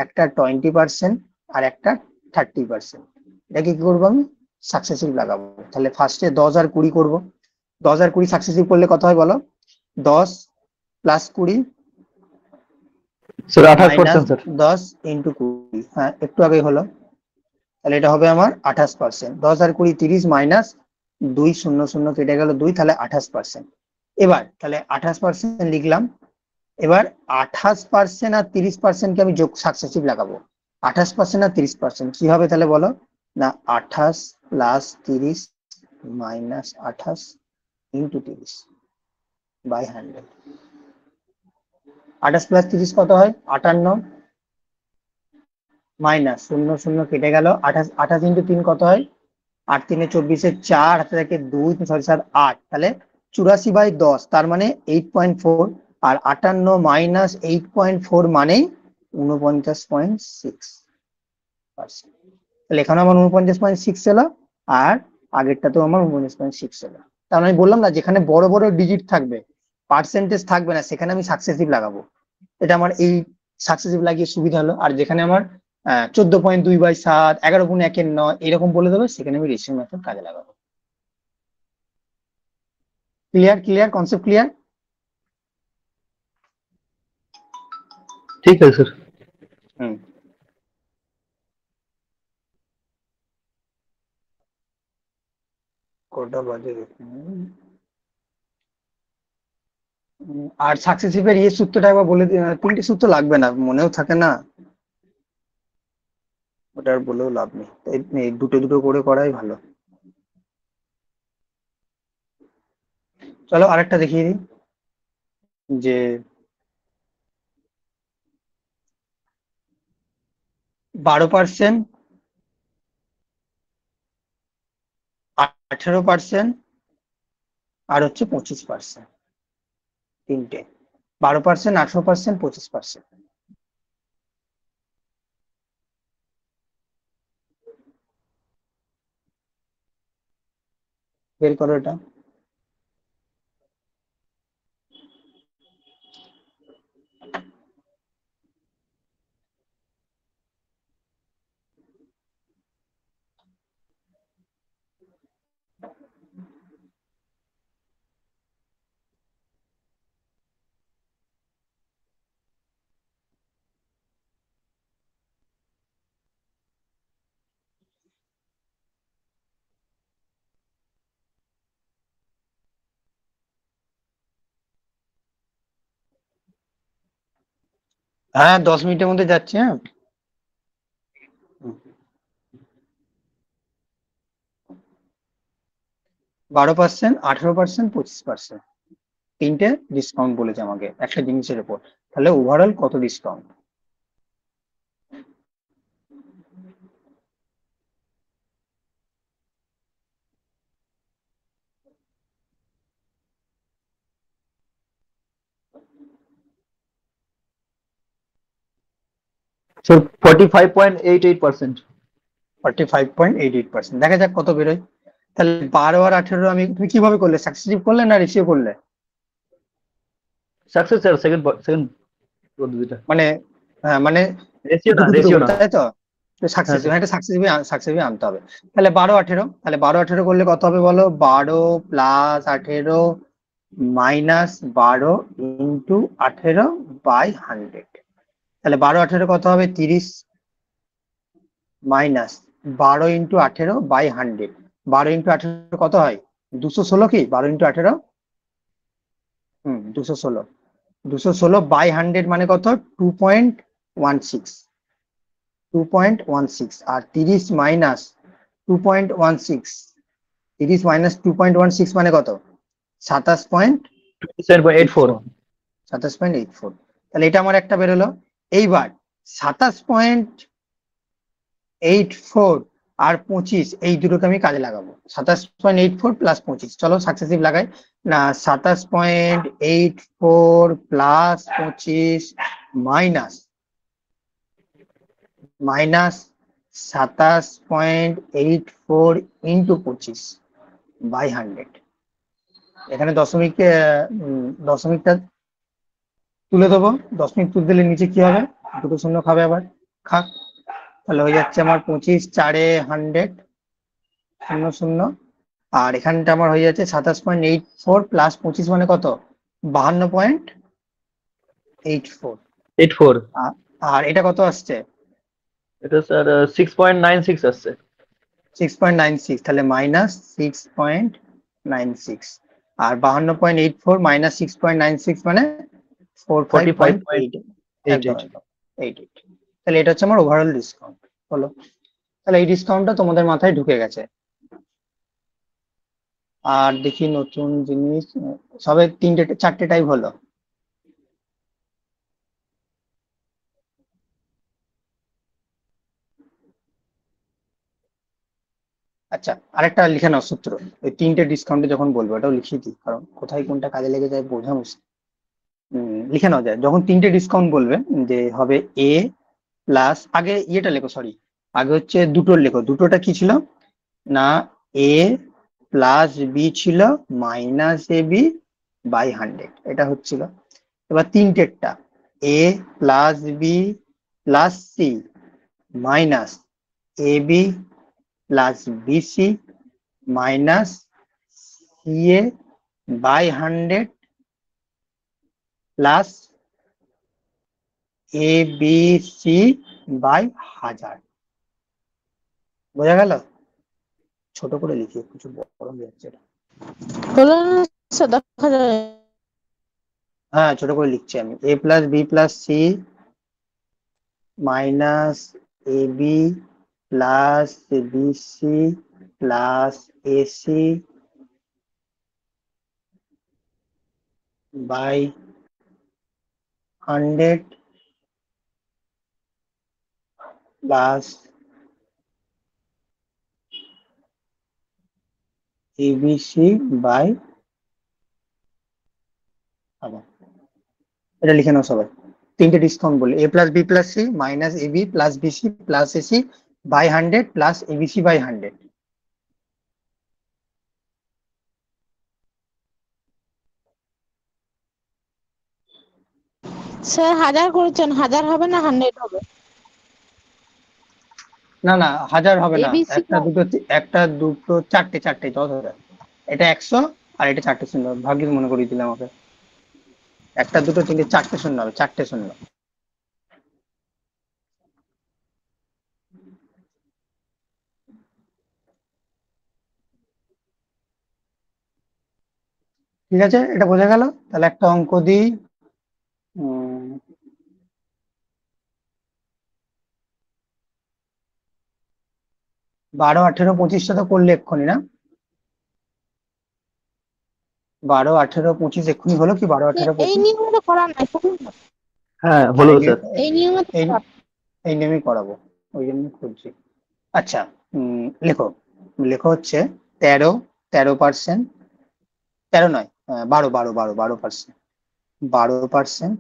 একটা 20% আর একটা 30%, এটাকে কি করবো? আমি সাকসেসিভ লাগাবো। তাহলে ফার্স্টে 10 আর 20 করবো। 10 আর 20 সাকসেসিভ করলে কত হয় বলো? 10 plus 20 sir minus 28% sir. 10 into 20, হ্যাঁ একটু আগে হলো। তাহলে এটা হবে আমার 28%। 10 আর 20 30, মাইনাস 2 0 0 কেটে গেল 2, তাহলে 28%। এবার তাহলে 28% লিখলাম। এবার 28% আর 30% কে আমি যোগ সাকসেসিভ লাগাবো। 28% আর 30% কি হবে তাহলে বলো? না, 28 plus 30 minus 28 into 30 by 100। 28 plus 30 কত হয়? 58, মাইনাস 0 0 কেটে গেল 28, 28 ইন্টু 3 কত হয়? 8 3 24, 4 হাতে থাকে 2, 6 7 8, তাহলে 84 বাই 10, তার মানে 8.4। আর 58 মাইনাস 8.4 মানে 49.6%। তাহলে এখানে আমার 49.6 এলো, আর আগেরটাতেও আমার 49.6 এলো। তার মানে আমি বললাম না, যেখানে বড় বড় ডিজিট থাকবে, পার্সেন্টেজ থাকবে না, সেখানে আমি সাকসেসিভ লাগাবো। এটা আমার এই সাকসেসিভ লাগিয়ে সুবিধা হলো। আর যেখানে আমার 14.2/7, 11/1/9 এরকম বলে দেবে, সেখানে আমি রেশিও মেথড কাজে লাগাবো। Clear concept clear? ঠিক আছে স্যার। হুম। কটা বাজে দেখুন। আর সাকসেসিভের সূত্রটা একবার বলে তিনটে সূত্র লাগবে না, মনেও থাকে না, ওটা আর বলেও লাভ নেই, এই দুটো দুটো করে করাই ভালো। চলো আরেকটা দেখিয়ে দিই, যে 12%, 18%, আর হচ্ছে 25%, তিনটে। 12%, 18%, 25%। বের করো এটা। হ্যাঁ, 10 মিনিটের মধ্যে যাচ্ছে। হ্যাঁ, 12%, 18%, 25%, তিনটে ডিসকাউন্ট বলেছে আমাকে একটা জিনিসের উপর। তাহলে ওভারঅল কত ডিসকাউন্ট? স্যার 45.88%। 45.88%, দেখা যাক কত বেরোয়। তাহলে 12 আর 18 আমি, তুমি কিভাবে করলে, সাকসেসিভ করলে না রেশিও করলে? সাকসেস স্যার, সেকেন্ড সেকেন্ড পদ্ধতিটা। মানে হ্যাঁ, মানে রেশিও না, দুটো দুটো রেশিও করে, না। তাই তো? হ্যাঁ সাকসেসিভ, স্যার। এটা সাকসেসিভ আনতে হবে। তাহলে 12 18, তাহলে 12 18 করলে কত হবে বলো? 12 + 18 মাইনাস 12 ইন্টু 18/100। তাহলে 12 18 কত হবে? 30, মাইনাস 12 ইন্টু 18/100। 12 ইন্টু 18 কত হয়? 216 কি? 12 ইন্টু 18, 216। 216/100 মানে কত? 2.16। 2.16, আর 30 মাইনাস 2.16, 30 মাইনাস 2.16 মানে কত? 27.84। 27.84। 27.84, তাহলে এটা আমার একটা বেরোলো। এইবার 27.84 আর 25, এই দুটোকে আমি কাজে লাগাবো। 27.84 প্লাস 25, চলো সাকসেসিভ লাগাই না। 27.84 প্লাস 25 মাইনাস 27.84 ইন্টু 25/100। এখানে দশমিকটা তুলে দেবো। দশমিক তুলে দিলে নিচে কি হবে? দুটো শূন্য খাবে আবার, খাক। তাহলে হয়ে যাচ্ছে আমার 25 4 100, 0 0। আর এখানটা আমার হয়ে যাচ্ছে 27.84 প্লাস 25 মানে কত? 52.84। 84। আর এটা কত আসছে? এটা স্যার 6.96 আসছে। 6.96, তাহলে মাইনাস 6.96। আর 52.84 মাইনাস 6.96 মানে 45.8। একদম 45.88। একদম 88। তাহলে এটা হচ্ছে আমার ওভারঅল ডিসকাউন্ট হলো। তাহলে এই ডিসকাউন্টটা তোমাদের মাথায় ঢুকে গেছে। আর দেখি নতুন জিনিস, সবে চারটে টাইপ হলো। আচ্ছা, আরেকটা লিখে নাও সূত্র। ওই তিনটে ডিসকাউন্টে যখন বলবো ওটাও লিখিয়ে দিই, কারণ কোথায় কোনটা কাজে লেগে যায় বোঝা মুশকিল। লিখে নাও যায়, যখন তিনটে ডিসকাউন্ট বলবে, যে হবে এ প্লাস, আগে ইয়েটা লেখো, সরি, আগে হচ্ছে দুটোর লেখো। দুটোটা কি ছিল না? এ প্লাস বি ছিল মাইনাস AB/100, এটা হচ্ছিল। এবার তিনটেরটা, A plus B plus C minus AB plus BC minus CA by 100 plus ABC by 1000। বোঝা গেল? ছোট করে লিখি, কিছু বড় হয়ে যাচ্ছে এটা। হলো না স্যার? দেখা যায়। হ্যাঁ, ছোট করে লিখছি আমি। A plus B plus C minus AB plus BC plus AC by 100 plus ABC by, আবার এটা লিখে নাও সবাই। তিনটে ডিসকাউন্ট বলে, A plus B plus C minus AB plus BC plus AC by 100 plus ABC by 100। Sir 1000 করেছেন, 1000 হবে না 100 হবে? না না, 1000 হবে না, এবিসি একটা দুটো চারটে, চারটে 10,000। এটা 100 আর এটা চারটে শূন্য, ভাগ্যিস মনে করিয়ে দিলে আমাকে। একটা দুটো তিনটে চারটে শূন্য হবে, চারটে শূন্য। ঠিক আছে, এটা বোঝা গেল। তাহলে একটা অঙ্ক দিই। 12, 18, 25টা তো করলে এক্ষুনি, না? 12, 18, 25 এক্ষুনি হলো কি? 12, 18, এই 25? নিয়মে তো করা নাই, করুন না। হ্যাঁ হ্যাঁ, হলো স্যার। এই নিয়মে তো এই করা। এই নিয়মই করাবো, ওই জন্য খুঁজছি। আচ্ছা, লেখো। লেখো হচ্ছে 13, 13%, 13 নয়, 12, 12, 12, 12%, 12%,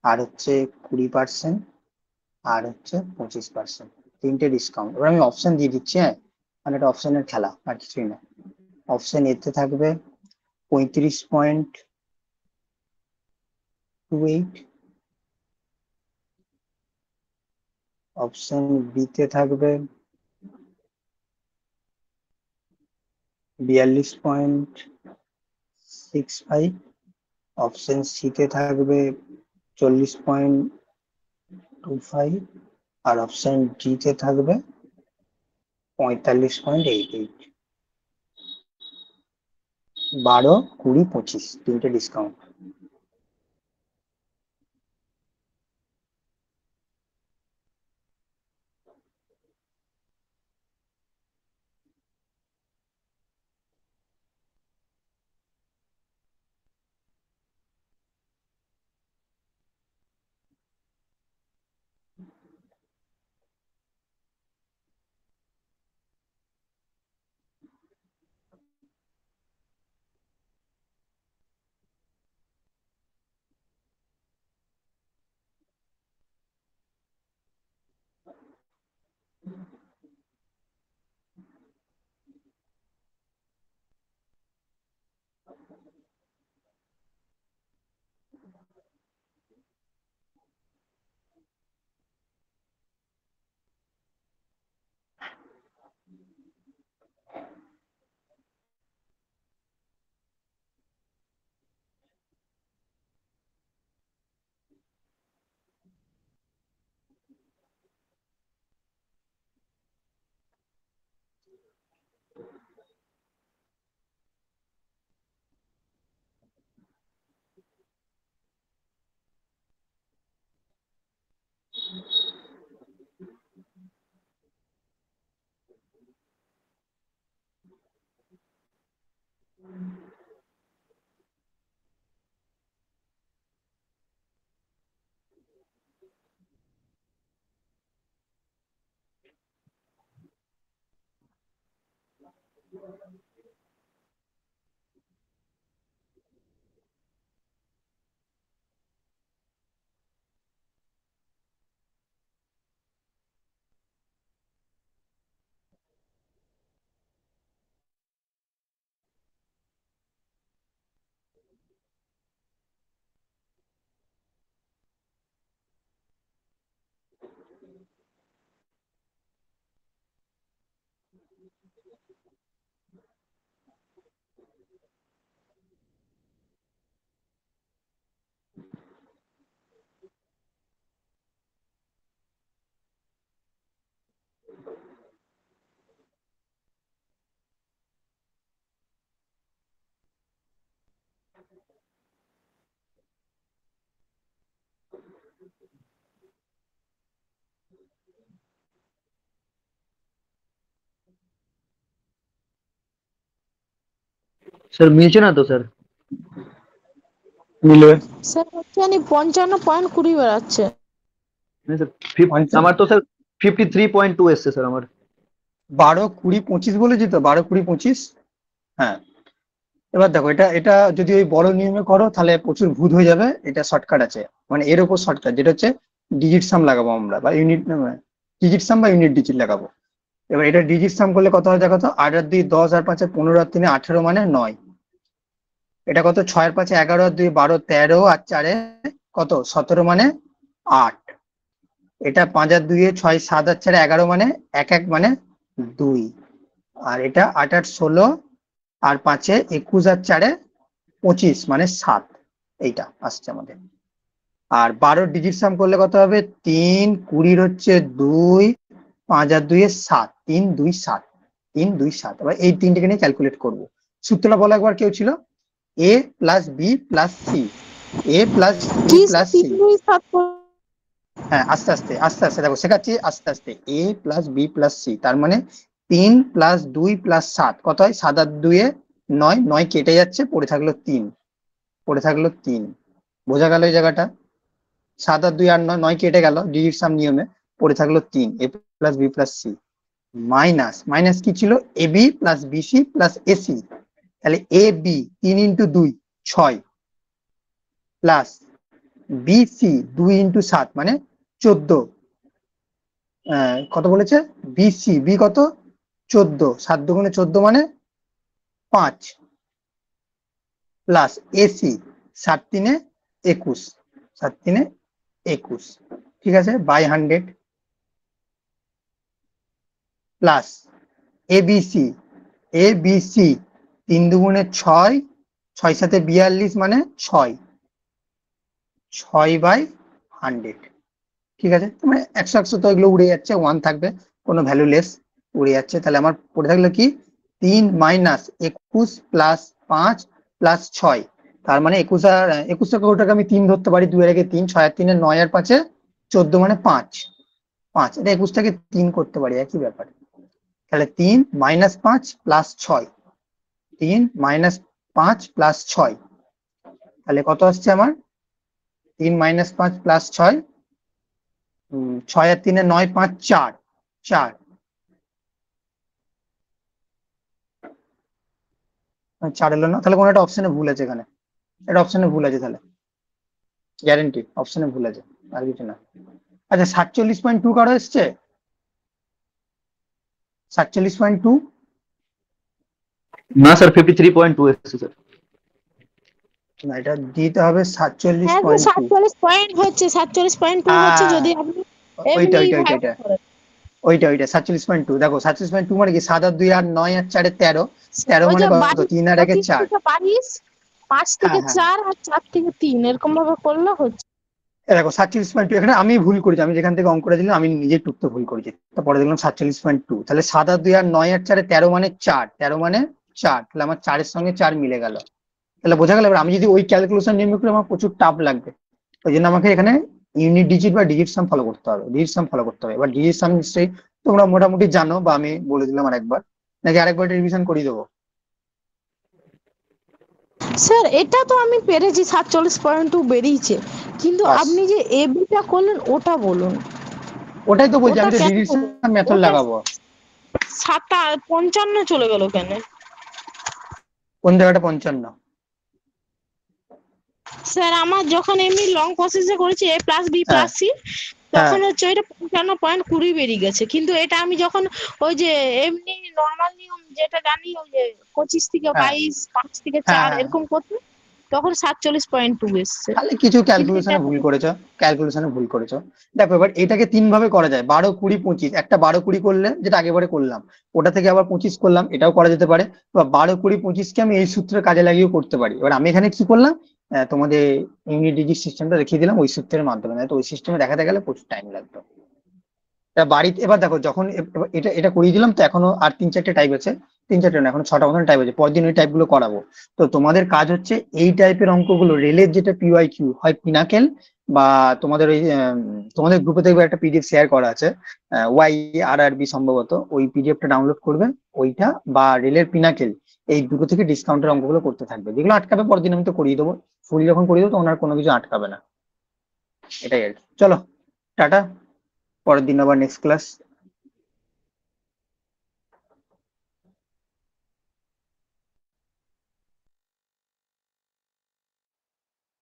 আর হচ্ছে 20%, আর হচ্ছে 25%। তিনটে ডিসকাউন্ট। এবার আমি অপশন দিয়ে দিচ্ছি, হ্যাঁ, মানে এটা অপশনের খেলা, আর কিছুই না। অপশন এতে থাকবে 35.28, অপশন বিতে থাকবে 42.65, অপশন সিতে থাকবে 40.25, আর অপশন ডিতে থাকবে 45.88। 12, 20, 25 তিনটে ডিসকাউন্ট। স্যার মিলছে না তো স্যার। মিলবে। স্যার হচ্ছে 55.20 বেরাচ্ছে। স্যার পঞ্চাশ, আমার তো স্যার 53.2 এসছে স্যার আমার। 12, 20, 25 বলেছি তো, 12, 20, 25। হ্যাঁ, এবার দেখো, এটা এটা যদি ওই বড় নিয়মে করো তাহলে প্রচুর ভূত হয়ে যাবে। এটা শর্টকাট আছে, মানে এর উপর শর্টকাট, যেটা হচ্ছে ডিজিট সাম লাগাবো আমরা, বা ইউনিট, ডিজিট সাম বা ইউনিট ডিজিট লাগাবো। এবার এটা ডিজিট সাম করলে কত হয় দেখো তো, 8 আর 2 10 আর 5 15 আর 3 18 মানে 9। এটা কত, 6 আর 5 11 আর 2 12 13 আর 4 কত 17 মানে 8। এটা 5 আর 2 6 7 আর 4 11 মানে 1 1 মানে 2। আর এটা 8 আর 16 আর 5 21 আর 4 25 মানে 7। এইটা আসছে আমাদের। আর 12 ডিজিট সাম করলে কত হবে, 3 20 হচ্ছে 2, 5 আর 2 7, 3 2 7, 3 2 7। এবার এই তিনটেকে নিয়ে ক্যালকুলেট করবো। সূত্রটা বলা একবার কেউ ছিল, a plus B plus C, a plus B কি প্লাস তিন সি। দুই সাত হ্যাঁ, আস্তে আস্তে আস্তে আস্তে দেখো, শেখাচ্ছি আস্তে আস্তে। a plus B plus C, তার মানে 3 প্লাস 2 প্লাস 7 কত হয়, 7 আর 2 9, 9 কেটে যাচ্ছে, পড়ে থাকলো 3, পড়ে থাকলো 3। বোঝা গেল এই জায়গাটা? 7 আর 2 আর 9, 9 কেটে গেল ডিজিট সাম নিয়মে, পড়ে থাকলো 3, A plus B plus C. Minus minus কি ছিল, A B plus BC plus AC. তাহলে A B 3 into 2 6 plus BC 2 into 7 মানে 14। কত বলেছে, বিসি বি কত 14, 7 দুগুণে 14 মানে 5, প্লাস এসি 7 3 21, 7 3 21, ঠিক আছে, বাই 100, প্লাস এবিসি, এবিসি 3 দুগুণে 6, 6 7 42 মানে 6, 6 বাই 100। ঠিক আছে, মানে 100 100 তো এগুলো উড়ে যাচ্ছে, 1 থাকবে, কোনো ভ্যালু লেস, উড়ে যাচ্ছে। তাহলে আমার পড়ে থাকলো কি, 3 মাইনাস 21 প্লাস 5 প্লাস 6। তার মানে 21 আর 21 টাকা, ওটাকে আমি 3 ধরতে পারি, 2 এর আগে 3, 6 আর 3 9 আর 5 14 মানে 5, 5 এটা 21 টাকে 3 করতে পারি, একই ব্যাপার। তাহলে 3 মাইনাস 5 প্লাস 6, 3 মাইনাস 5 প্লাস 6, তাহলে কত আসছে আমার, 3 মাইনাস 5 প্লাস 6, 6 আর 3 9 5 4, 4, 4 এলো না, তাহলে কোনো একটা অপশনে ভুল আছে এখানে, এটা অপশনে ভুল আছে তাহলে, গ্যারেন্টি অপশনে ভুল আছে, আর কিছু না। আচ্ছা, 47.2 কারো এসছে, 47.2। না স্যার 53.2 এসছে স্যার। না, এটা দিতে হবে হ্যাঁ স্যার 47.2। 47.2 হচ্ছে যদি আপনি ওইটা এমনি ওইটা ওইটা ভাগ ওইটা করেন। ওইটা 47.2। দেখো 47.2 মানে কি, 7 আর 2 আর 9 আর 4 13, 13 ওই মানে যে কত, 22, 3 আর 1 25 4। থেকে 22, 5 হ্যাঁ থেকে হ্যাঁ, 4 আর 4 থেকে 3 এরকম ভাবে করলে হচ্ছে। দেখো 47.2, এখানে আমি ভুল করেছি, আমি যেখান থেকে অঙ্কটা দিলাম আমি নিজে টুকতে ভুল করেছি, তারপরে দেখলাম 47.2। তাহলে 7 আর 2 আর 9 আর 4 13 মানে 4, 13 মানে 4, তাহলে আমার 4 এর সঙ্গে 4 মিলে গেল। তাহলে বোঝা গেল, এবার আমি যদি ওই ক্যালকুলেশন নিয়মে করি আমার প্রচুর টাফ লাগবে। ওই জন্য আমাকে এখানে ইউনিট ডিজিট বা ডিজিট সাম ফলো করতে হবে, ডিজিট সাম ফলো করতে হবে। এবার ডিজিট সাম নিশ্চয়ই তোমরা মোটামুটি জানো, বা আমি বলে দিলাম আরেকবার, নাকি আরেকবার রিভিশন করিয়ে দেবো? স্যার এটা তো আমি পেরেছি, 47.2 বেরিয়েছে, কিন্তু বাস, আপনি যে এবিটা করলেন ওটা বলুন, ওটাই তো বলছি, ওটা আমি তো কেন ডিজিট বলুন, সাম মেথড ওটা লাগাবো। 55 চলে গেল কেন? কোন জায়গাটা 55? স্যার আমার যখন এমনি লং প্রসেসে করেছি এ প্লাস বি হ্যাঁ প্লাস সি, হ্যাঁ তখন হচ্ছে ওইটা 55.20 বেরিয়ে গেছে, কিন্তু এটা আমি যখন ওই যে এমনি নর্মাল নিয়ম যেটা জানি, ওই যে 25 থেকে হ্যাঁ 22, 5 থেকে হ্যাঁ 4 হ্যাঁ, এরকম করতে, তখন 47.2 এসছে। তাহলে কিছু ক্যালকুলেশনে ভুল করেছো। দেখো এবার এটাকে 3 ভাবে করা যায়, 12, 20, 25। একটা 12, 20 করলে, যেটা আগেবারে করলাম, ওটা থেকে আবার 25 করলাম, এটাও করা যেতে পারে। বা 12, 20, 25 আমি এই সূত্রের কাজে লাগিয়েও করতে পারি। এবার আমি এখানে কি করলাম, তোমাদের ইউনিট ডিজিট সিস্টেমটা দেখিয়ে দিলাম ওই সূত্রের মাধ্যমে, তো ওই সিস্টেমে দেখাতে গেলে প্রচুর টাইম লাগবে। বাড়িতে এবার দেখো, যখন এটা এটা করিয়ে দিলাম, তো এখনো আর 3-4টে টাইপ আছে, 3-4টে না, এখন 6টা মতন টাইপ আছে, পরদিন ওই টাইপ গুলো করাবো। তো তোমাদের কাজ হচ্ছে এই টাইপের অঙ্কগুলো, রেলের যেটা PYQ হয়, পিনাকেল, বা তোমাদের ওই তোমাদের গ্রুপে দেখবে একটা PDF শেয়ার করা আছে, YRRB সম্ভবত, ওই PDF টা ডাউনলোড করবে, ওইটা বা রেলের পিনাকেল, এই দুটো থেকে ডিসকাউন্টের অঙ্কগুলো করতে থাকবে, যেগুলো আটকাবে পরের দিন আমি তো করিয়ে দেবো। ফুল যখন করিয়ে দেবো তখন আর কোনো কিছু আটকাবে না। এটাই আর কি। চলো, টাটা, পরের দিন আবার নেক্সট ক্লাস।